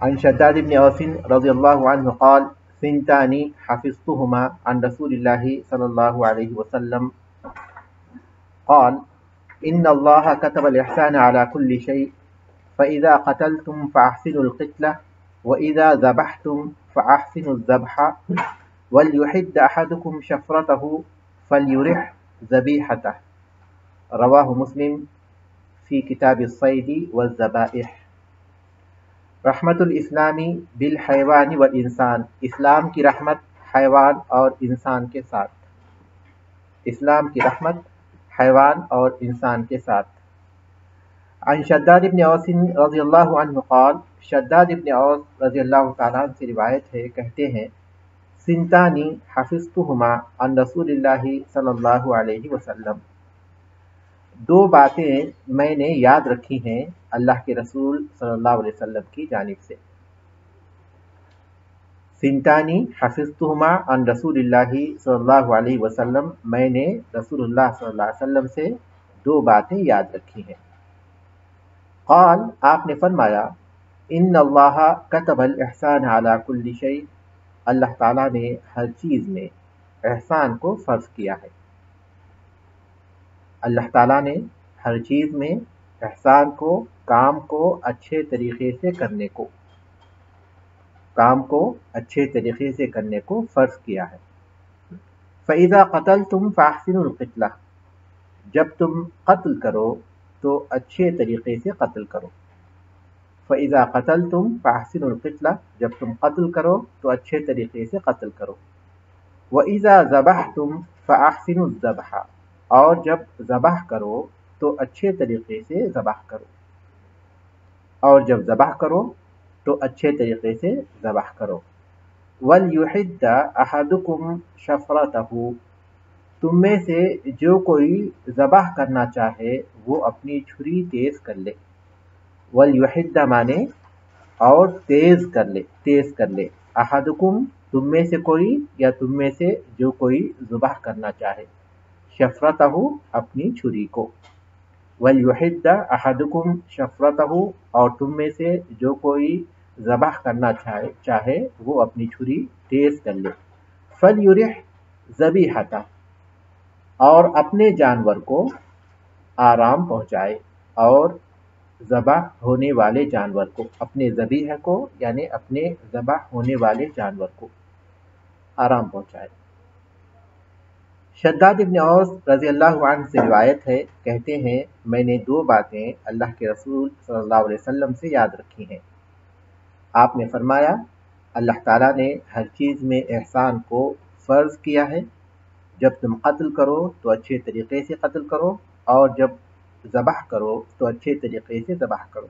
عن شداد بن اوس رضی اللہ عنہ قال سنتان حفظتهما عن رسول الله صلی اللہ علیہ وسلم قال ان اللہ كتب الاحسان على كل شيء فإذا قتلتم فأحسنوا القتلة وإذا ذبحتم فأحسنوا الذبح وليحد أحدكم شفرته فليرح ذبيحته رواہ مسلم فی کتاب الصید والذبائح۔ رحمت الاسلامی بالحیوان والانسان، اسلام کی رحمت حیوان اور انسان کے ساتھ، اسلام کی رحمت حیوان اور انسان کے ساتھ۔ عن شداد بن اوس رضی اللہ عنہ قال، شداد بن اوس رضی اللہ تعالیٰ عنہ سے روایت ہے، کہتے ہیں سنتانی حفظتہما عن رسول اللہ صلی اللہ علیہ وسلم، دو باتیں میں نے یاد رکھی ہیں اللہ کے رسول صلی اللہ علیہ وسلم کی جانب سے۔ سنتانی حفظتہما عن رسول اللہ صلی اللہ علیہ وسلم، میں نے رسول اللہ صلی اللہ علیہ وسلم سے دو باتیں یاد رکھی ہیں۔ قال، آپ نے فرمایا ان اللہ کتب الاحسان علی کل شیء، اللہ تعالیٰ نے ہر چیز میں احسان کو فرض کیا ہے۔ اللہ تعالیٰ نے ہر چیز میں احسان کو، کام کو اچھے طریقے سے کرنے کو، کام کو اچھے طریقے سے کرنے کو فرض کیا ہے۔ فَإِذَا قَتَلْتُمْ فَأَحْسِنُوا الْقِتْلَةَ، جب تم قتل کرو تو اچھے طریقے سے قتل کرو۔ فَإِذَا قَتَلْتُمْ فَأَحْسِنُوا الْقِتْلَةَ، جب تم قتل کرو تو اچھے طریقے سے قتل کرو۔ وَإِذَا ذَبَحْتُمْ فَأَحْسِنُوا الذَّبْحَ، اور جب ذبح کرو تو اچھے طریقے سے ذبح کرو، اور جب ذبح کرو تو اچھے طریقے سے ذبح کرو۔ وَلْيُحِدَّ أَحَدُكُمْ شَفْرَتَهُ، تم میں سے جو کوئی ذبح کرنا چاہے وہ اپنی چھری تیز کر لے۔ وَلْيُحِدَّ مانے اور تیز کر لے، تیز کر لے۔ أَحَدُكُمْ تم میں سے کوئی، یا تم میں سے جو کوئی ذبح کرنا چاہے، شفرتہ اپنی چھری کو۔ وَلْيُحِدَّ أَحَدُكُمْ شَفْرَتَهُ، اور تم میں سے جو کوئی ذبح کرنا چاہے وہ اپنی چھری تیز کر لے۔ فَلْيُرِحْ ذَبِيحَتَهُ، اور اپنے جانور کو آرام پہنچائے، اور ذبح ہونے والے جانور کو، اپنے ذبیحہ کو یعنی اپنے ذبح ہونے والے جانور کو آرام پہنچائے۔ شداد بن اوس رضی اللہ عنہ سے روایت ہے، کہتے ہیں میں نے دو باتیں اللہ کے رسول صلی اللہ علیہ وسلم سے یاد رکھی ہیں۔ آپ نے فرمایا اللہ تعالیٰ نے ہر چیز میں احسان کو فرض کیا ہے، جب تم قتل کرو تو اچھے طریقے سے قتل کرو، اور جب ذبح کرو تو اچھے طریقے سے ذبح کرو،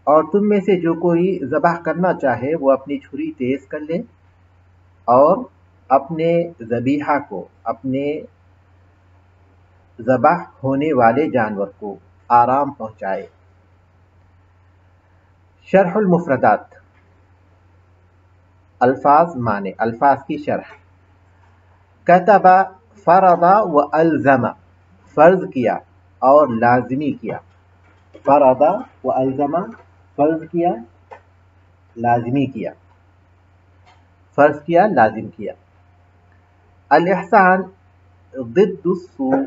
اور تم میں سے جو کوئی ذبح کرنا چاہے وہ اپنی چھری تیز کر لے، اور اپنے ذبیحہ کو، اپنے ذبح ہونے والے جانور کو آرام پہنچائے۔ شرح المفردات، الفاظ معنی، الفاظ کی شرح۔ کتب فرض و الزم، فرض کیا اور لازمی کیا۔ فرض و الزم، فرض کیا لازمی کیا، فرض کیا لازم کیا۔ الاحسان ضد السوء،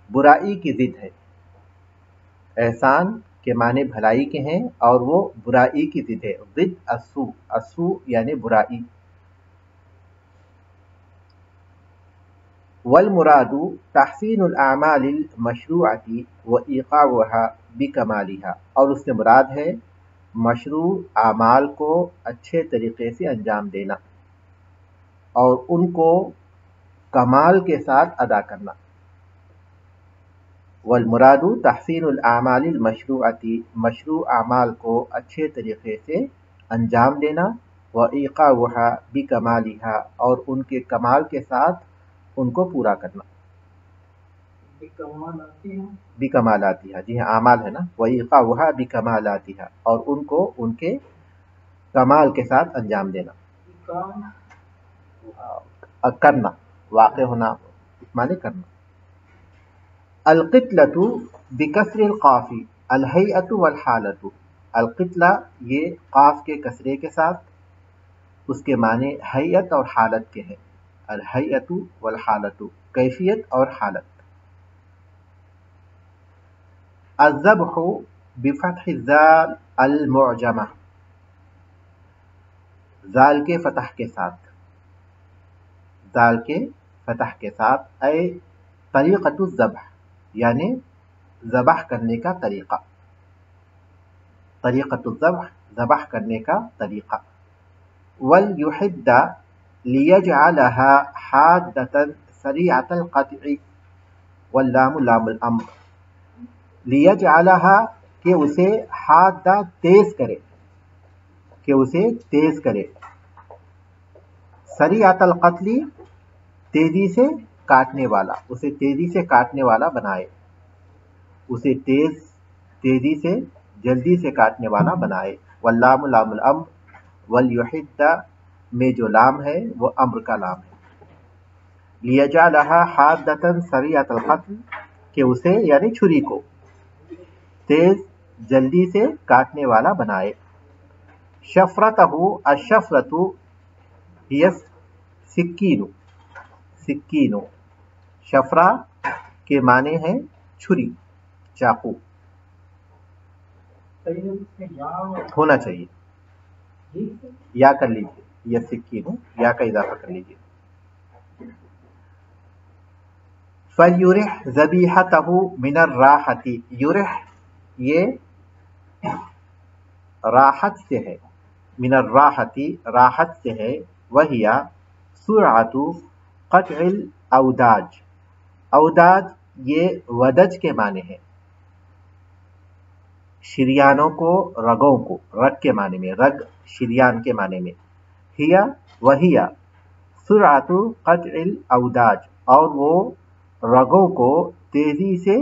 برائی کی ضد ہے۔ احسان کے معنی بھلائی کے ہیں اور وہ برائی کی ضد ہے۔ ضد السوء، السوء یعنی برائی۔ والمراد تحسین الاعمال المشروعۃ وایقاعها بکمالها، اور اس سے مراد ہے مشروع اعمال کو اچھے طریقے سے انجام دینا اور ان کو کمال کے ساتھ ادا کرنا۔ والمراد تحسین الاعمال المشروعۃ، مشروع اعمال کو اچھے طریقے سے انجام دینا، وایقاعها بکمالها، اور ان کے کمال کے ساتھ ان کو پورا کرنا۔ بکمالاتها، جی ہاں اعمال ہے نا، وایقاعها بکمالاتها، اور ان کو ان کے کمال کے ساتھ انجام دینا۔ کرنا، واقع ہونا معنی کرنا۔ القتلۃ بکسر القاف، الحیۃ والحالۃ، القتلہ یہ قاف کے کسرے کے ساتھ، اس کے معنی حیت اور حالت کے ہیں. الحیۃ والحالۃ کیفیت اور حالت. الذبح بفتح الزال المعجمہ، زال کے فتح کے ساتھ، زال کے فتح کے ساتھ. اے طریقۃ الذبح یعنی ذبح کرنے کا طریقہ، طریقۃ الذبح ذبح کرنے کا طریقہ. وَلْيُحِدَّ لِيَجْعَلَهَا حَادَّةً سَرِيعَةَ الْقَطْعِ، واللام لام الامر. لِيَجْعَلَهَا کہ اسے حادہ تیز کرے، کہ اسے تیز کرے. سریعۃ القتل تیزی سے کاٹنے والا، اسے تیزی سے کاٹنے والا بنائے، اسے تیزی سے جلدی سے کاٹنے والا بنائے. واللام لام الامر، ولیحد میں جو لام ہے وہ امر کا لام ہے. لیجعلها حادۃ سریعۃ القتل کہ اسے یعنی چھری کو تیز جلدی سے کاٹنے والا بنائے. شفرتہ الشفرۃ ہی سکین، سکین شفرہ کے معنی ہے چھری، چاقو. ہونا چاہیے یا کر لیجیے، یا سکین یا کا اضافہ کر لیجیے. فَلْيُرِحْ ذَبِيحَتَهُ مِنَ الرَّاحَةِ، یرح یہ راحت سے ہے، من الراحة راحت سے ہے. وَهِيَ سُرْعَةُ قَطْعِ الْأَوْدَاجِ، اوداج یہ ودج کے معنی ہے، شریانوں کو، رگوں کو، رگ کے معنی میں، رگ شریان کے معنی میں. ہیا وہیا سرعت قطع الاوداج، اور وہ رگوں کو تیزی سے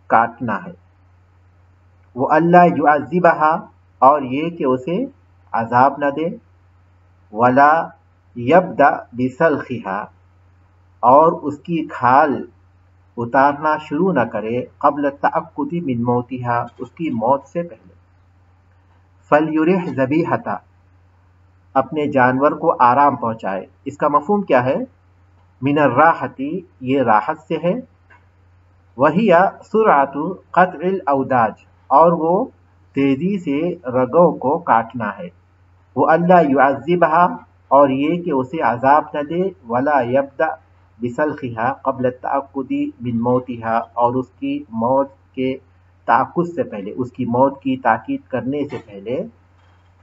کاٹنا ہے. وہ اللہ یعذبہا اور یہ کہ اسے عذاب نہ دے. ولا یبدأ بسلخہا اور اس کی کھال اتارنا شروع نہ کرے. قبل التأکد من موتہا اس کی موت سے پہلے. فلیرح ذبیحتہ اپنے جانور کو آرام پہنچائے. اس کا مفہوم کیا ہے؟ من الراحۃ یہ راحت سے ہے، وہی سرعت قطع الاوداج اور وہ تیزی سے رگوں کو کاٹنا ہے. وہ اللہ یعذبہا اور یہ کہ اسے عذاب نہ دے. ولا یبدأ بسلخہا قبل التأکد من موتہا اور اس کی موت کے تأکد سے پہلے، اس کی موت کی تاکید کرنے سے پہلے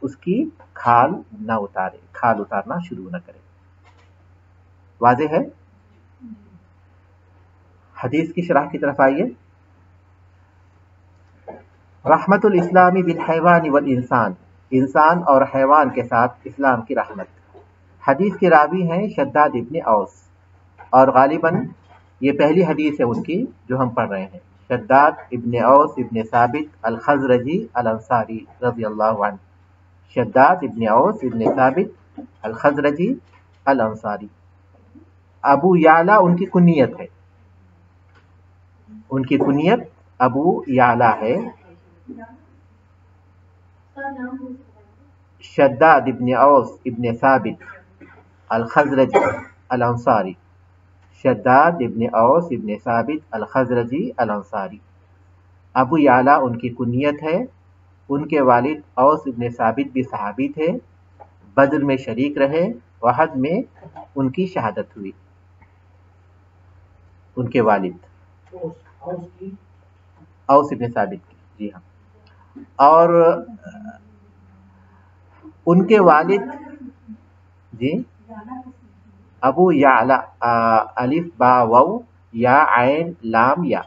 اس کی کھال نہ اتارے، کھال اتارنا شروع نہ کرے. واضح ہے؟ حدیث کی شرح کی طرف آئیے. رحمت الاسلام بالحیوان والانسان، انسان اور حیوان کے ساتھ اسلام کی رحمت. حدیث کے راوی ہیں شداد ابن اوس، اور غالباً یہ پہلی حدیث ہے ان کی جو ہم پڑھ رہے ہیں. شداد ابن اوس ابن ثابت الخزرجی الانصاری رضی اللہ عنہ. شداد ابن اوس ابن ثابت الخزرجی الانصاری. ابو یعلا ان کی کنیت ہے، ان کی کنیت ابو یعلا ہے. شداد ابن اوس ابن ثابت الخزرجی الانصاری. شداد ابن اوس ابن ثابت الخزرجی الانصاری. ابو یعلا ان کی کنیت ہے. ان کے والد اوس ابن ثابت بھی صحابی تھے، بدر میں شریک رہے، احد میں ان کی شہادت ہوئی. ان کے والد اوس ابن ثابت کی، جی ہاں. اور ان کے والد جی ابو یعلا الف با واو یا عین لام یا،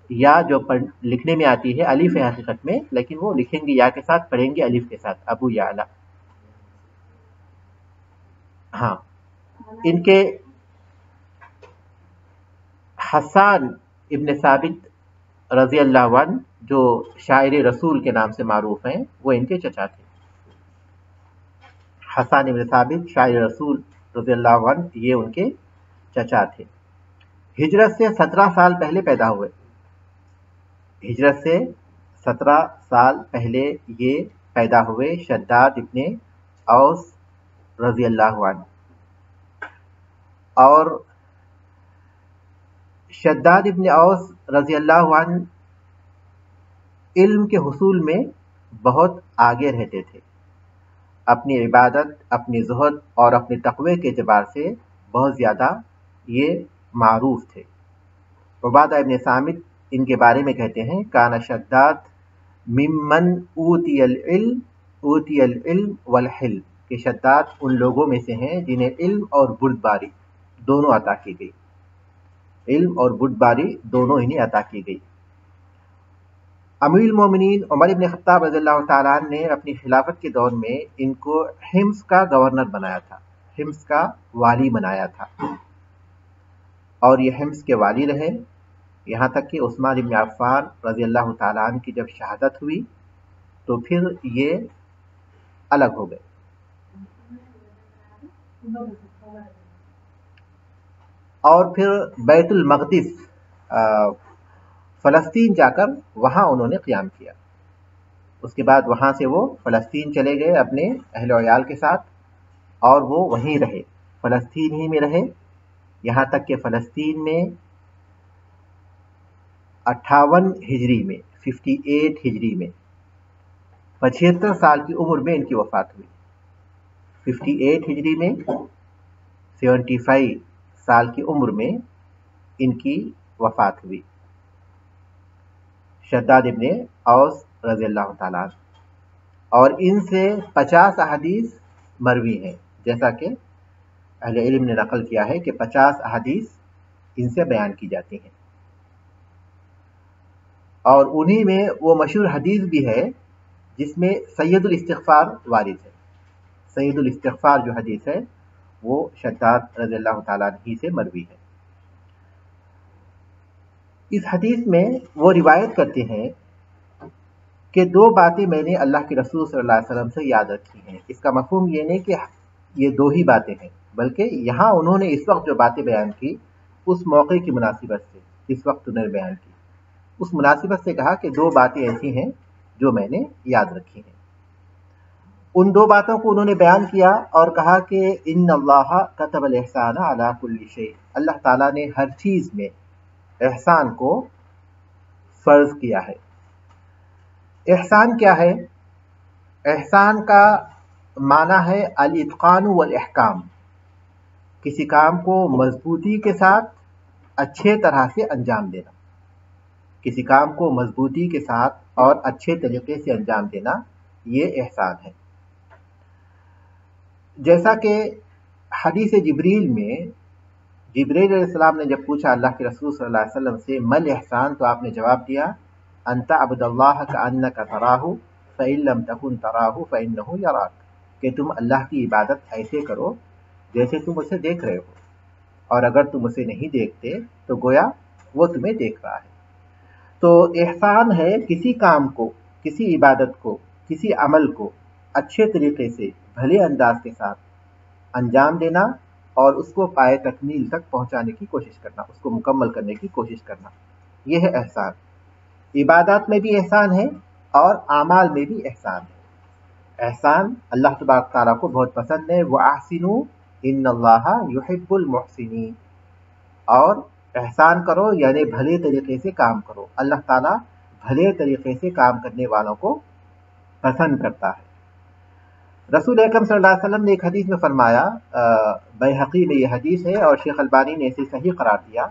یا جو لکھنے میں آتی ہے الف ہے حقیقت میں، لیکن وہ لکھیں گے یا کے ساتھ، پڑھیں گے الف کے ساتھ. ابو یعلا. ہاں ان کے حسان ابن ثابت رضی اللہ عنہ جو شاعر رسول کے نام سے معروف ہیں، وہ ان کے چچا تھے. حسان ابن ثابت شاعر رسول رضی اللہ عنہ یہ ان کے چچا تھے. ہجرت سے 17 سال پہلے پیدا ہوئے. ہجرت سے 17 سال پہلے یہ پیدا ہوئے، شداد ابن اوس رضی اللہ عنہ. اور شداد ابن اوس رضی اللہ عنہ علم کے حصول میں بہت آگے رہتے تھے. اپنی عبادت، اپنی زہد اور اپنے تقوی کے اعتبار سے بہت زیادہ یہ معروف تھے. عبادہ ابن صامت ان کے بارے میں کہتے ہیں کان شداد ممن اوتی العلم والحلم، کہ شداد ان لوگوں میں سے ہیں جنہیں علم اور بردباری دونوں عطا کی گئی. علم اور بردباری دونوں انہیں عطا کی گئی. امیر المومنین عمر ابن خطاب رضی اللہ تعالیٰ عنہ نے اپنی خلافت کے دور میں ان کو حمص کا گورنر بنایا تھا، حمص کا والی بنایا تھا، اور یہ حمص کے والی رہے یہاں تک کہ عثمان ابن عفان رضی اللہ تعالیٰ عنہ کی جب شہادت ہوئی تو پھر یہ الگ ہو گئے. اور پھر بیت المقدس فلسطین جا کر وہاں انہوں نے قیام کیا. اس کے بعد وہاں سے وہ فلسطین چلے گئے اپنے اہل و عیال کے ساتھ، اور وہ وہیں رہے، فلسطین ہی میں رہے، یہاں تک کہ فلسطین میں 58 ہجری میں 58 ہجری میں 75 سال کی عمر میں ان کی وفات ہوئی. 58 ہجری میں 75 سال کی عمر میں ان کی وفات ہوئی. شداد ابن اوس رضی اللہ تعالیٰ عنہ، اور ان سے 50 احادیث مروی ہیں، جیسا کہ اہل علم نے نقل کیا ہے کہ 50 احادیث ان سے بیان کی جاتی ہیں. اور انہی میں وہ مشہور حدیث بھی ہے جس میں سید الاستغفار وارد ہے. سید الاستغفار جو حدیث ہے وہ شداد رضی اللہ تعالیٰ عنہ سے مروی ہے. اس حدیث میں وہ روایت کرتے ہیں کہ 2 باتیں میں نے اللہ کے رسول صلی اللہ علیہ وسلم سے یاد رکھی ہیں. اس کا مفہوم یہ نہیں کہ یہ 2 ہی باتیں ہیں، بلکہ یہاں انہوں نے اس وقت جو باتیں بیان کی اس موقع کی مناسبت سے، اس وقت انہوں نے بیان کی اس مناسبت سے کہا کہ 2 باتیں ایسی ہیں جو میں نے یاد رکھی ہیں. ان 2 باتوں کو انہوں نے بیان کیا اور کہا کہ ان اللہ کتب الاحسان علی کل شیء، اللہ تعالیٰ نے ہر چیز میں احسان کو فرض کیا ہے. احسان کیا ہے؟ احسان کا معنی ہے الاتقان والاحکام، کسی کام کو مضبوطی کے ساتھ اچھے طرح سے انجام دینا. کسی کام کو مضبوطی کے ساتھ اور اچھے طریقے سے انجام دینا یہ احسان ہے. جیسا کہ حدیث جبریل میں جبریل علیہ السلام نے جب پوچھا اللہ کے رسول صلی اللہ علیہ وسلم سے مل احسان، تو آپ نے جواب دیا ان تعبد اللہ کأنک تراہ فإن لم تکن تراہ فإنہ یراک، کہ تم اللہ کی عبادت ایسے کرو جیسے تم اسے دیکھ رہے ہو، اور اگر تم اسے نہیں دیکھتے تو گویا وہ تمہیں دیکھ رہا ہے. تو احسان ہے کسی کام کو، کسی عبادت کو، کسی عمل کو اچھے طریقے سے بھلے انداز کے ساتھ انجام دینا اور اس کو پائے تکمیل تک پہنچانے کی کوشش کرنا، اس کو مکمل کرنے کی کوشش کرنا، یہ ہے احسان. عبادات میں بھی احسان ہے اور اعمال میں بھی احسان ہے. احسان اللہ تبارک تعالیٰ کو بہت پسند ہے. وَأَحْسِنُوا إِنَّ اللَّهَ يُحِبُّ الْمُحْسِنِينَ، اور احسان کرو یعنی بھلے طریقے سے کام کرو، اللہ تعالیٰ بھلے طریقے سے کام کرنے والوں کو پسند کرتا ہے. رسول اکرم صلی اللہ علیہ وسلم نے ایک حدیث میں فرمایا، بیہقی میں یہ حدیث ہے اور شیخ البانی نے اسے صحیح قرار دیا،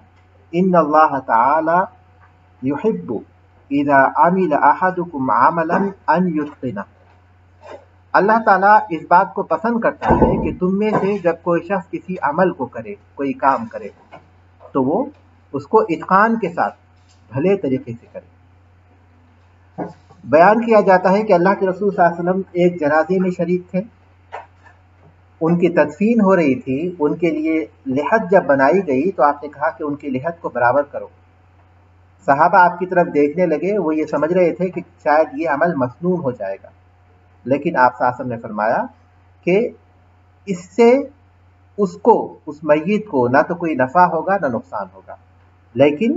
ان اللہ تعالی یحب اذا عمل احدکم عملا ان یتقنہ، اللہ تعالیٰ اس بات کو پسند کرتا ہے کہ تم میں سے جب کوئی شخص کسی عمل کو کرے، کوئی کام کرے، تو وہ اس کو اتقان کے ساتھ بھلے طریقے سے کرے. بیان کیا جاتا ہے کہ اللہ کے رسول صلی اللہ علیہ وسلم ایک جنازے میں شریک تھے، ان کی تدفین ہو رہی تھی، ان کے لیے لحد جب بنائی گئی تو آپ نے کہا کہ ان کی لحد کو برابر کرو. صحابہ آپ کی طرف دیکھنے لگے، وہ یہ سمجھ رہے تھے کہ شاید یہ عمل مسنون ہو جائے گا، لیکن آپ صلی اللہ علیہ وسلم نے فرمایا کہ اس سے اس میت کو نہ تو کوئی نفع ہوگا نہ نقصان ہوگا، لیکن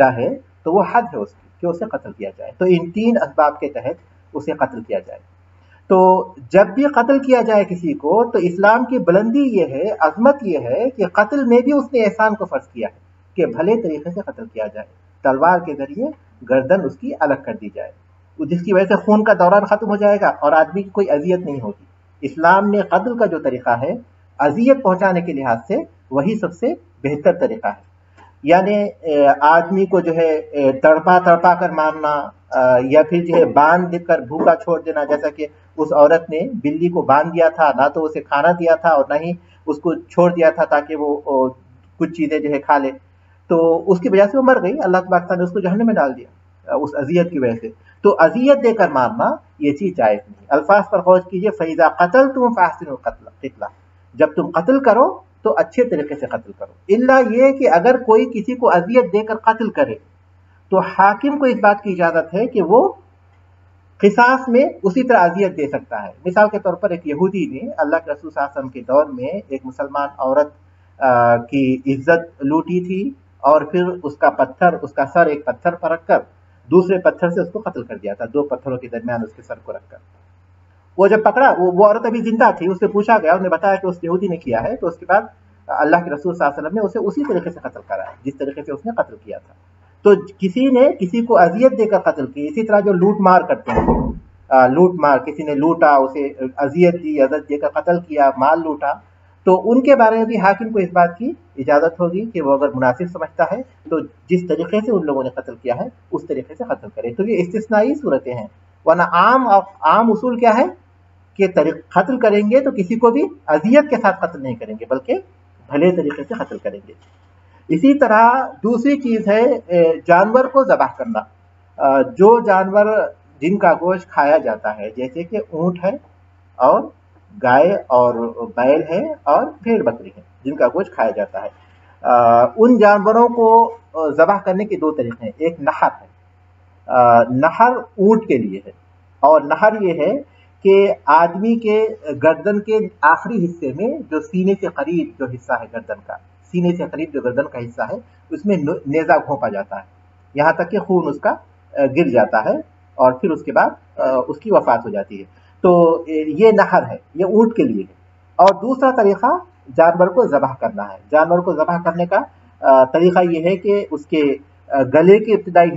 چاہے تو وہ حد ہے اس کی کہ اسے قتل کیا جائے. تو ان 3 اسباب کے تحت اسے قتل کیا جائے. تو جب بھی قتل کیا جائے کسی کو تو اسلام کی بلندی یہ ہے، عظمت یہ ہے کہ قتل میں بھی اس نے احسان کو فرض کیا ہے کہ بھلے طریقے سے قتل کیا جائے، تلوار کے ذریعے گردن اس کی الگ کر دی جائے، جس کی وجہ سے خون کا دوران ختم ہو جائے گا اور آدمی کی کوئی اذیت نہیں ہوگی. اسلام نے قتل کا جو طریقہ ہے اذیت پہنچانے کے لحاظ سے وہی سب سے بہتر طریقہ ہے. یعنی آدمی کو جو ہے تڑپا تڑپا کر مارنا، یا پھر جو ہے باندھ کر بھوکا چھوڑ دینا، جیسا کہ اس عورت نے بلی کو باندھ دیا تھا، نہ تو اسے کھانا دیا تھا اور نہ ہی اس کو چھوڑ دیا تھا تاکہ وہ کچھ چیزیں جو ہے کھا لے، تو اس کی وجہ سے وہ مر گئی. اللہ تبارک تعالیٰ نے اس کو جہنم میں ڈال دیا اس اذیت کی وجہ سے. تو اذیت دے کر مارنا یہ چیز جائز نہیں. الفاظ پر غور کیجیے، فَإِذَا قَتَلْتُمْ فَأَحْسِنُوا الْقَتْلَ، جب تم قتل کرو تو اچھے طریقے سے قتل کرو. الا یہ کہ اگر کوئی کسی کو اذیت دے کر قتل کرے تو حاکم کو اس بات کی اجازت ہے کہ وہ قصاص میں اسی طرح اذیت دے سکتا ہے. مثال کے طور پر ایک یہودی نے اللہ کے رسول صلی اللہ علیہ وسلم کے دور میں ایک مسلمان عورت کی عزت لوٹی تھی اور پھر اس کا سر ایک پتھر پر رکھ کر دوسرے پتھر سے اس کو قتل کر دیا تھا، 2 پتھروں کے درمیان اس کے سر کو رکھ کر. وہ جب پکڑا، وہ عورت ابھی زندہ تھی، اس سے پوچھا گیا، انہوں نے بتایا کہ اس یہودی نے کیا ہے. تو اس کے بعد اللہ کے رسول صلی اللہ علیہ وسلم نے اسے اسی طریقے سے قتل کرایا جس طریقے سے اس نے قتل کیا تھا. تو کسی نے کسی کو اذیت دے کر قتل کی. اسی طرح جو لوٹ مار کرتے ہیں، لوٹ مار، کسی نے لوٹا، اسے اذیت دی، اذیت دے کر قتل کیا، مال لوٹا، تو ان کے بارے میں بھی حاکم کو اس بات کی اجازت ہوگی کہ وہ اگر مناسب سمجھتا ہے تو جس طریقے سے ان لوگوں نے قتل کیا ہے اس طریقے سے قتل کرے. تو یہ استثنائی صورتیں ہیں، ورنہ عام اصول کیا ہے کہ قتل کریں گے تو کسی کو بھی اذیت کے ساتھ قتل نہیں کریں گے بلکہ بھلے طریقے سے قتل کریں گے. اسی طرح دوسری چیز ہے جانور کو ذبح کرنا. جو جانور جن کا گوشت کھایا جاتا ہے، جیسے کہ اونٹ ہے اور گائے اور بیل ہے اور بھیڑ بکری ہے جن کا گوشت کھایا جاتا ہے، ان جانوروں کو ذبح کرنے کے 2 طریقے ہیں. ایک نحر ہے، نحر اونٹ کے لیے ہے، اور نحر یہ ہے کہ آدمی کے گردن کے آخری حصے میں جو سینے سے قریب جو حصہ ہے گردن کا، سینے سے قریب جو گردن کا حصہ ہے اس میں نیزہ گھونپا جاتا ہے یہاں تک کہ خون اس کا گر جاتا ہے اور پھر اس کے بعد اس کی وفات ہو جاتی ہے. تو یہ نحر ہے، یہ اونٹ کے لیے ہے. اور دوسرا طریقہ جانور کو ذبح کرنا ہے. جانور کو ذبح کرنے کا طریقہ یہ ہے کہ اس کے گلے کے ابتدائی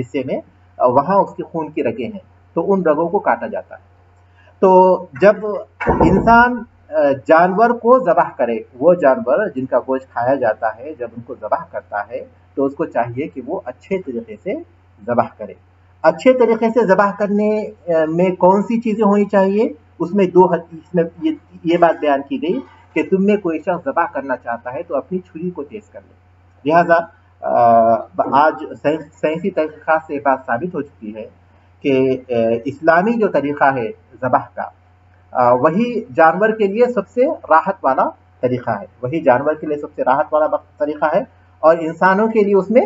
حصے میں وہاں اس کے خون کی رگیں ہیں، تو ان رگوں کو کاٹا جاتا ہے. تو جب انسان جانور کو ذبح کرے، وہ جانور جن کا گوشت کھایا جاتا ہے جب ان کو ذبح کرتا ہے تو اس کو چاہیے کہ وہ اچھے طریقے سے ذبح کرے. اچھے طریقے سے ذبح کرنے میں کون سی چیزیں ہونی چاہیے؟ اس میں 2 حدیث میں یہ بات بیان کی گئی کہ تم میں کوئی شخص ذبح کرنا چاہتا ہے تو اپنی چھری کو تیز کر لے. لہذا آج سائنسی تحقیقات سے یہ بات ثابت ہو چکی ہے کہ اسلامی جو طریقہ ہے ذبح کا وہی جانور کے لیے سب سے راحت والا طریقہ ہے، اور انسانوں کے لیے اس میں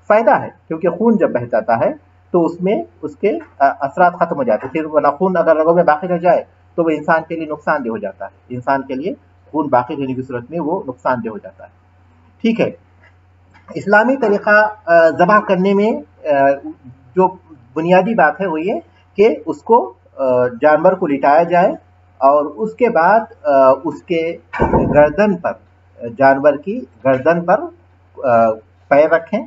فائدہ ہے کیونکہ خون جب بہ جاتا ہے تو اس میں اس کے اثرات ختم ہو جاتے ہیں. پھر خون اگر رگوں میں باقی رہ جائے تو وہ انسان کے لیے نقصان دہ ہو جاتا ہے، انسان کے لیے خون باقی رہنے کی صورت میں وہ نقصان دہ ہو جاتا ہے. ٹھیک ہے. اسلامی طریقہ ذبح کرنے میں جو بنیادی بات ہے وہ یہ کہ اس کو جانور کو لٹایا جائے اور اس کے بعد اس کے گردن پر، جانور کی گردن پر پیر رکھیں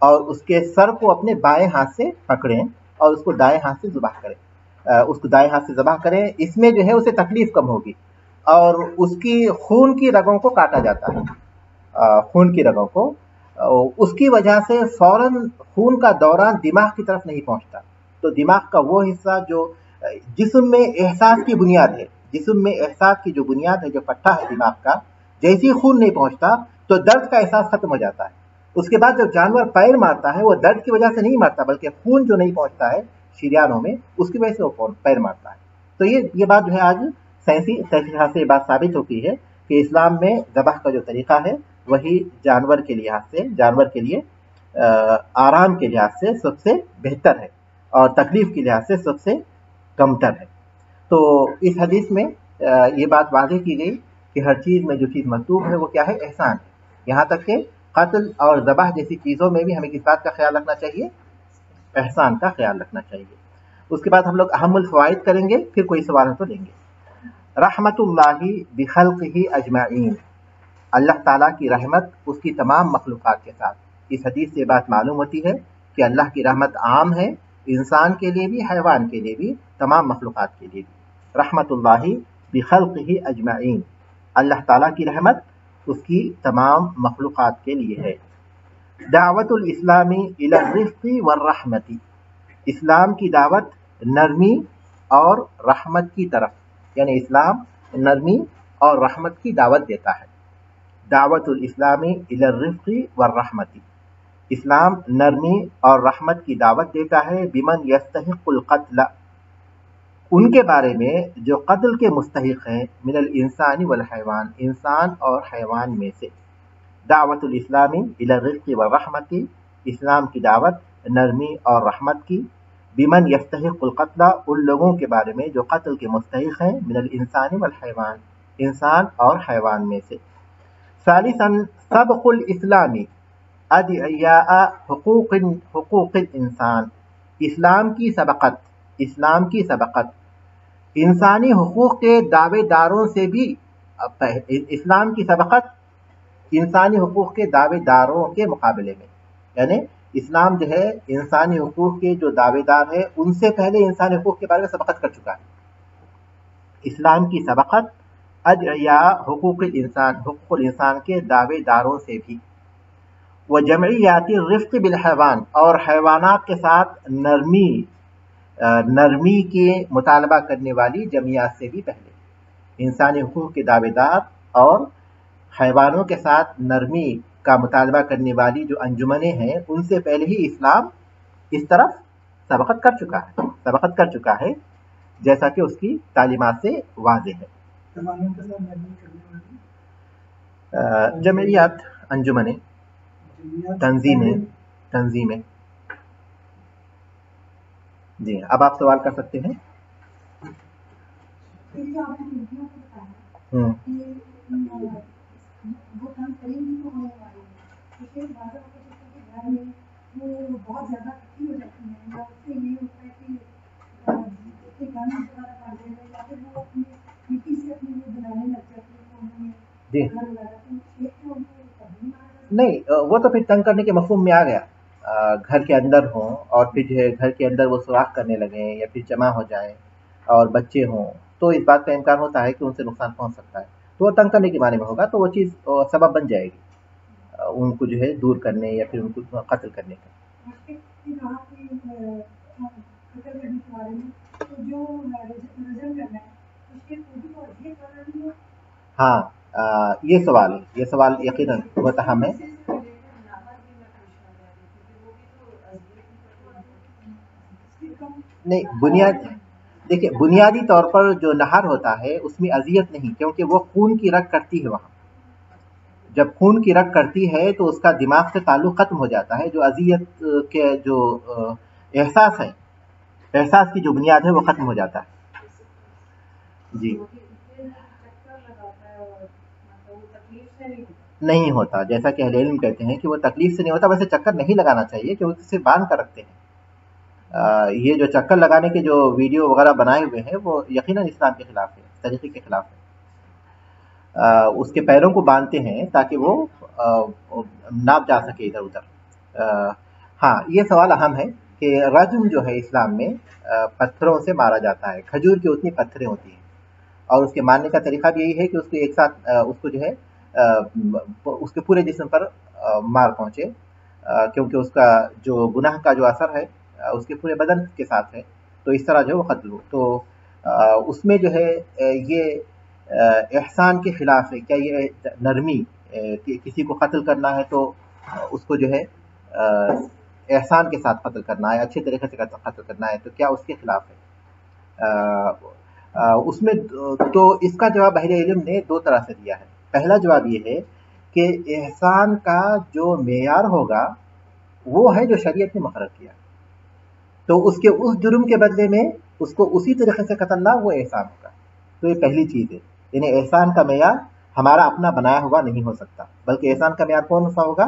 اور اس کے سر کو اپنے بائیں ہاتھ سے پکڑیں اور اس کو دائیں ہاتھ سے ذبح کریں. اس میں جو ہے اسے تکلیف کم ہوگی اور اس کی خون کی رگوں کو کاٹا جاتا ہے. خون کی رگوں کو، اس کی وجہ سے فوراً خون کا دوران دماغ کی طرف نہیں پہنچتا. تو دماغ کا وہ حصہ جو جسم میں احساس کی بنیاد ہے، جسم میں احساس کی جو بنیاد ہے، جو پٹھا ہے دماغ کا، جیسے ہی خون نہیں پہنچتا تو درد کا احساس ختم ہو جاتا ہے. اس کے بعد جب جانور پیر مارتا ہے وہ درد کی وجہ سے نہیں مارتا بلکہ خون جو نہیں پہنچتا ہے شریانوں میں اس کی وجہ سے وہ پیر مارتا ہے. تو یہ بات جو ہے آج سائنسی تحقیقات سے یہ بات ثابت ہوتی ہے کہ اسلام میں ذبح کا جو طریقہ ہے وہی جانور کے لیے آرام کے لحاظ سے سب سے بہتر ہے اور تکلیف کے لحاظ سے سب سے کم تر ہے. تو اس حدیث میں یہ بات واضح کی گئی کہ ہر چیز میں جو چیز مطلوب ہے وہ کیا ہے؟ احسان ہے. یہاں تک کہ قتل اور ذبح جیسی چیزوں میں بھی ہمیں کس بات کا خیال رکھنا چاہیے؟ احسان کا خیال رکھنا چاہیے۔ اس کے بعد ہم لوگ اہم الفوائد کریں گے، پھر کوئی سوال تو لیں گے۔ رحمت اللہ بخلقہ اجمعین، اللہ تعالیٰ کی رحمت اس کی تمام مخلوقات کے ساتھ۔ اس حدیث سے بات معلوم ہوتی ہے کہ اللہ کی رحمت عام ہے، انسان کے لیے بھی، حیوان کے لیے بھی، تمام مخلوقات کے لیے بھی۔ رحمت اللہ بخلقہ اجمعین، اللہ تعالیٰ کی رحمت اس کی تمام مخلوقات کے لیے ہے۔ دعوت الاسلامی الی الرفق والرحمت، اسلام کی دعوت نرمی اور رحمت کی طرف، یعنی اسلام نرمی اور رحمت کی دعوت دیتا ہے۔ دعوت الاسلامی الی الرفق والرحمت، اسلام نرمی اور رحمت کی دعوت دیتا ہے۔ بمن یستحق القتل، ان کے بارے میں جو قتل کے مستحق ہیں، من الانسان والحیوان، انسان اور حیوان میں سے۔ دعوت الاسلامی الی الرفق والرحمت، اسلام کی دعوت نرمی اور رحمت کی۔ بمن یستحق القتل، ان لوگوں کے بارے میں جو قتل کے مستحق ہیں، من الانسان والحیوان، انسان اور حیوان میں سے۔ ثالثا سبق الاسلامی ادعیاء حقوق الانسان، اسلام کی سبقت، اسلام کی سبقت انسانی حقوق کے دعوے داروں سے بھی، اسلام کی سبقت انسانی حقوق کے دعوے داروں کے مقابلے میں، یعنی اسلام جو ہے انسانی حقوق کے جو دعوے دار ہیں ان سے پہلے انسانی حقوق کے بارے میں سبقت کر چکا ہے۔ اسلام کی سبقت ادعیاء حقوق الانسان، حقوق الانسان کے دعوے داروں سے بھی۔ وجمعیات الرفق بالحیوان، اور حیوانات کے ساتھ نرمی کے مطالبہ کرنے والی جمعیات سے بھی پہلے، انسانی حقوق کے دعوے دار اور حیوانوں کے ساتھ نرمی کا مطالبہ کرنے والی جو انجمنیں ہیں ان سے پہلے ہی اسلام اس طرف سبقت کر چکا ہے، جیسا کہ اس کی تعلیمات سے واضح ہے۔ جمعیات، انجمنیں، تنظیمیں۔ جی اب آپ سوال کر سکتے ہیں۔ جی نہیں، وہ تو پھر تنگ کرنے کے مفہوم میں آ گیا۔ گھر کے اندر ہوں اور پھر جو ہے گھر کے اندر وہ سوراخ کرنے لگیں یا پھر جمع ہو جائیں اور بچے ہوں تو اس بات کا امکان ہوتا ہے کہ ان سے نقصان پہنچ سکتا ہے، تو وہ تنگ کرنے کے معنی میں ہوگا، تو وہ چیز سبب بن جائے گی ان کو جو ہے دور کرنے یا پھر ان کو قتل کرنے کا۔ ہاں یہ سوال یقیناً بہت اہم ہے۔ نہیں، دیکھیے بنیادی طور پر جو نہر ہوتا ہے اس میں اذیت نہیں، کیونکہ وہ خون کی رگ کرتی ہے، وہاں جب خون کی رگ کرتی ہے تو اس کا دماغ سے تعلق ختم ہو جاتا ہے، جو اذیت کے جو احساس ہے، احساس کی جو بنیاد ہے وہ ختم ہو جاتا ہے۔ جی نہیں ہوتا، جیسا کہ اہل علم کہتے ہیں کہ وہ تکلیف سے نہیں ہوتا۔ ویسے چکر نہیں لگانا چاہیے کیونکہ اسے باندھ کر رکھتے ہیں۔ یہ جو چکر لگانے کے جو ویڈیو وغیرہ بنائے ہوئے ہیں وہ یقیناً اسلام کے خلاف ہے، طریقے کے خلاف ہے۔ اس کے پیروں کو باندھتے ہیں تاکہ وہ نہ جا سکے ادھر ادھر۔ ہاں یہ سوال اہم ہے کہ رجم جو ہے اسلام میں پتھروں سے مارا جاتا ہے، کھجور کی اتنی پتھریں ہوتی ہیں، اور اس کے مارنے کا طریقہ بھی یہی ہے کہ اس کو ایک ساتھ اس کو جو ہے اس کے پورے جسم پر مار پہنچے، کیونکہ اس کا جو گناہ کا جو اثر ہے اس کے پورے بدن کے ساتھ ہے، تو اس طرح جو ہے وہ قتل ہو۔ تو اس میں جو ہے یہ احسان کے خلاف ہے۔ کیا یہ نرمی کسی کو قتل کرنا ہے تو اس کو جو ہے احسان کے ساتھ قتل کرنا ہے، اچھے طریقے سے قتل کرنا ہے، تو کیا اس کے خلاف ہے؟ اس میں تو اس کا جواب اہل علم نے دو طرح سے دیا ہے۔ پہلا جواب یہ ہے کہ احسان کا جو معیار ہوگا وہ ہے جو شریعت نے مقرر کیا، تو اس کے اس جرم کے بدلے میں اس کو اسی طریقے سے قتل نہ، وہ احسان ہوگا۔ تو یہ پہلی چیز ہے، یعنی احسان کا معیار ہمارا اپنا بنایا ہوا نہیں ہو سکتا، بلکہ احسان کا معیار کون سا ہوگا؟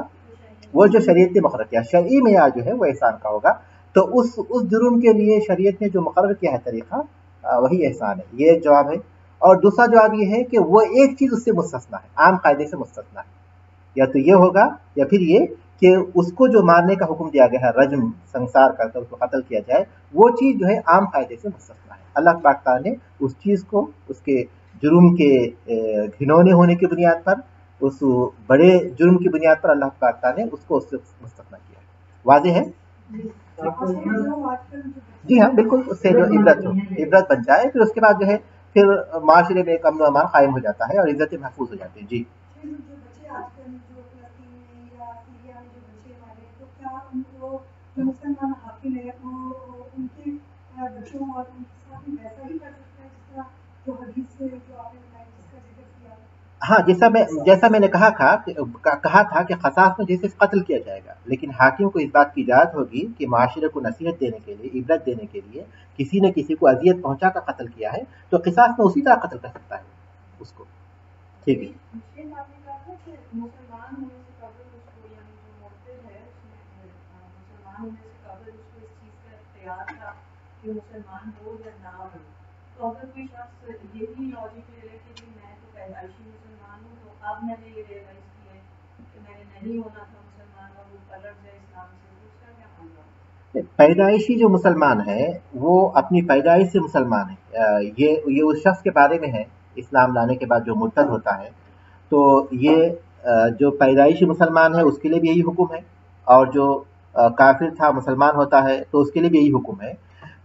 وہ جو شریعت نے مقرر کیا، شرعی معیار جو ہے وہ احسان کا ہوگا. تو اس جرم کے لیے شریعت نے جو مقرر کیا ہے طریقہ، وہی احسان ہے. یہ ایک جواب ہے. اور دوسرا جواب یہ ہے کہ وہ ایک چیز اس سے مستثنا ہے، عام قاعدے سے مستثنا ہے. یا تو یہ ہوگا یا پھر یہ کہ اس کو جو مارنے کا حکم دیا گیا ہے، رجم، سنسار کر کے اس کو قتل کیا جائے، وہ چیز جو ہے عام قاعدے سے مستثنا ہے. اللہ پاک تعالیٰ نے اس چیز کو اس کے جرم کے گھنونے ہونے کی بنیاد پر، اس بڑے جرم کی بنیاد پر اللہ پاک تعالیٰ نے اس کو اس سے مستثنا کیا ہے. واضح ہے؟ جی ہاں بالکل. اس سے جو عبرت بن جائے، پھر اس کے بعد جو ہے پھر معاشرے میں ایک امن و امان قائم ہو جاتا ہے اور عزتیں محفوظ ہو جاتی ہیں. جی ہاں، جیسا میں نے کہا تھا کہ قصاص میں جیسے قتل کیا جائے گا، لیکن حاکم کو اس بات کی اجازت ہوگی کہ معاشرے کو نصیحت دینے کے لیے، عبرت دینے کے لیے کسی نے کسی کو اذیت پہنچا کر قتل کیا ہے تو قصاص میں اسی طرح قتل کر سکتا ہے اس کو. ٹھیک ہے. پیدائشی جو مسلمان ہے وہ اپنی پیدائش سے مسلمان ہے. یہ اس شخص کے بارے میں ہے اسلام لانے کے بعد جو مرتد ہوتا ہے، تو یہ جو پیدائشی مسلمان ہے اس کے لیے بھی یہی حکم ہے، اور جو کافر تھا مسلمان ہوتا ہے تو اس کے لیے بھی یہی حکم ہے.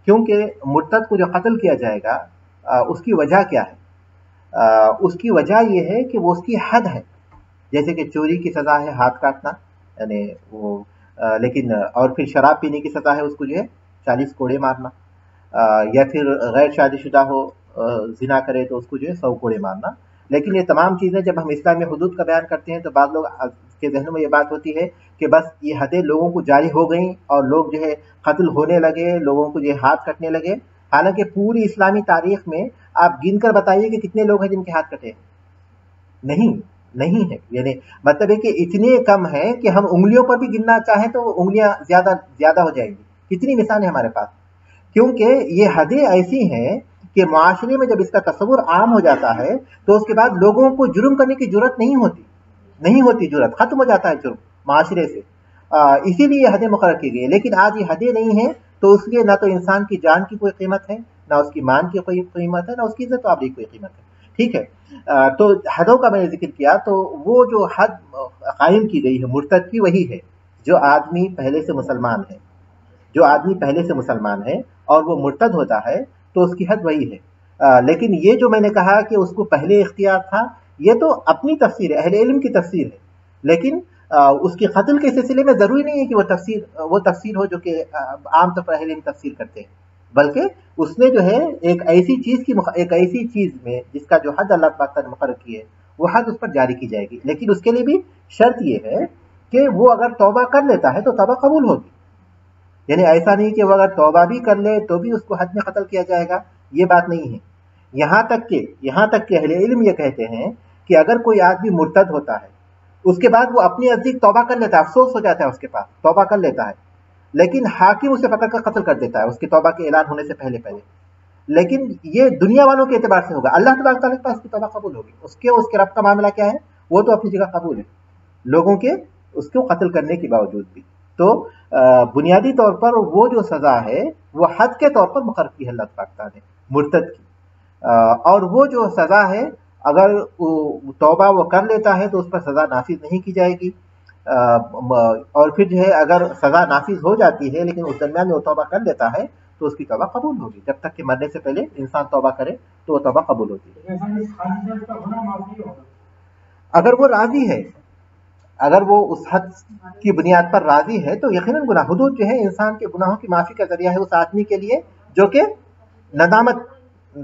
کیونکہ مرتد کو جو قتل کیا جائے گا اس کی وجہ کیا ہے؟ اس کی وجہ یہ ہے کہ وہ اس کی حد ہے. جیسے کہ چوری کی سزا ہے ہاتھ کاٹنا، یعنی وہ لیکن اور پھر شراب پینے کی سزا ہے اس کو جو ہے 40 کوڑے مارنا، یا پھر غیر شادی شدہ ہو زنا کرے تو اس کو جو ہے 100 کوڑے مارنا. لیکن یہ تمام چیزیں جب ہم اسلامی حدود کا بیان کرتے ہیں تو بعض لوگ کے ذہنوں میں یہ بات ہوتی ہے کہ بس یہ حدیں لوگوں کو جاری ہو گئیں اور لوگ جو ہے قتل ہونے لگے، لوگوں کو جو ہے ہاتھ کٹنے لگے. حالانکہ پوری اسلامی تاریخ میں آپ گن کر بتائیے کہ کتنے لوگ ہیں جن کے ہاتھ کٹے ہیں؟ نہیں ہے. یعنی مطلب ہے کہ اتنے کم ہیں کہ ہم انگلیوں پر بھی گننا چاہیں تو انگلیاں زیادہ ہو جائیں گی. کتنی مثالیں ہمارے پاس. کیونکہ یہ حدیں ایسی ہیں کہ معاشرے میں جب اس کا تصور عام ہو جاتا ہے تو اس کے بعد لوگوں کو جرم کرنے کی جرت نہیں ہوتی، جرت ختم ہو جاتا ہے جرم معاشرے سے. اسی لیے یہ حدیں مقرر کی گئی. لیکن آج یہ حدیں نہیں ہیں تو اس لیے نہ تو انسان کی جان کی کوئی قیمت ہے، نہ اس کی مان کی کوئی قیمت ہے، نہ اس کی عزت و آبروئی کی کوئی قیمت ہے. ٹھیک ہے. تو حدوں کا میں نے ذکر کیا، تو وہ جو حد قائم کی گئی ہے مرتد کی وہی ہے جو آدمی پہلے سے مسلمان ہے اور وہ مرتد ہوتا ہے تو اس کی حد وہی ہے. لیکن یہ جو میں نے کہا کہ اس کو پہلے اختیار تھا، یہ تو اپنی تفسیر ہے، اہل علم کی تفسیر ہے. لیکن اس کی قتل کے سلسلے میں ضروری نہیں ہے کہ وہ تفسیر ہو جو کہ عام طور پر اہل علم تفسیر کرتے ہیں، بلکہ اس نے جو ہے ایک ایسی چیز میں جس کا جو حد اللہ پاک نے مقرر کی ہے وہ حد اس پر جاری کی جائے گی. لیکن اس کے لیے بھی شرط یہ ہے کہ وہ اگر توبہ کر لیتا ہے تو توبہ قبول ہوگی. یعنی ایسا نہیں کہ وہ اگر توبہ بھی کر لے تو بھی اس کو حد میں قتل کیا جائے گا، یہ بات نہیں ہے. یہاں تک کہ اہل علم یہ کہتے ہیں کہ اگر کوئی آدمی مرتد ہوتا ہے اس کے بعد وہ اپنی نزدیک توبہ کر لیتا ہے، افسوس ہو جاتا ہے اس کے پاس، توبہ کر لیتا ہے، لیکن حاکم اسے پکڑ کر قتل کر دیتا ہے اس کی توبہ کے اعلان ہونے سے پہلے. لیکن یہ دنیا والوں کے اعتبار سے ہوگا، اللہ تبارک تعالیٰ کے پاس کی توبہ قبول ہوگی. اس کے رب کا معاملہ کیا ہے؟ وہ تو اپنی جگہ قبول ہے لوگوں کے اس کو قتل کرنے کے باوجود بھی. تو بنیادی طور پر وہ جو سزا ہے وہ حد کے طور پر مقرر کی ہے اللہ تبارک تعالیٰ نے مرتد کی. اور وہ جو سزا ہے اگر توبہ وہ کر لیتا ہے تو اس پر سزا نافذ نہیں کی جائے گی. اور پھر جو ہے اگر سزا نافذ ہو جاتی ہے لیکن اس درمیان میں وہ توبہ کر لیتا ہے تو اس کی توبہ قبول ہوگی. جب تک کہ مرنے سے پہلے انسان توبہ کرے تو وہ توبہ قبول ہوتی ہے. اگر وہ راضی ہے، اگر وہ اس حد کی بنیاد پر راضی ہے تو یقیناً گناہ. حدود جو ہے انسان کے گناہوں کی معافی کا ذریعہ ہے اس آدمی کے لیے جو کہ ندامت،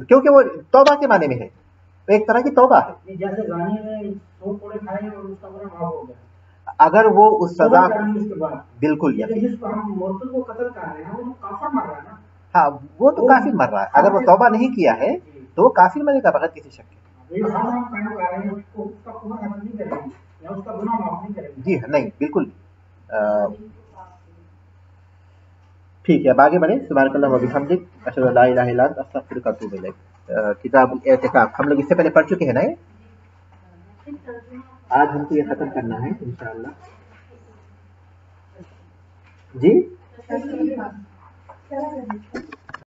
کیونکہ وہ توبہ کے معنی میں ہے، ایک طرح کی توبہ ہے. اگر وہ اس سزا بالکل ہاں وہ تو کافر مر رہا ہے. اگر وہ توبہ نہیں کیا ہے تو وہ کافر مرے گا بغیر کسی شک کے. جی نہیں بالکل. ٹھیک ہے، اب آگے بڑھیں. سبحانک اللہم و بحمدک، اشہد ان لا الہ الا انت، استغفرک و اتوب الیک. کتاب الاعتکاف ہم لوگ اس سے پہلے پڑھ چکے ہیں نا. آج ہم کو یہ ختم کرنا ہے انشاءاللہ. جی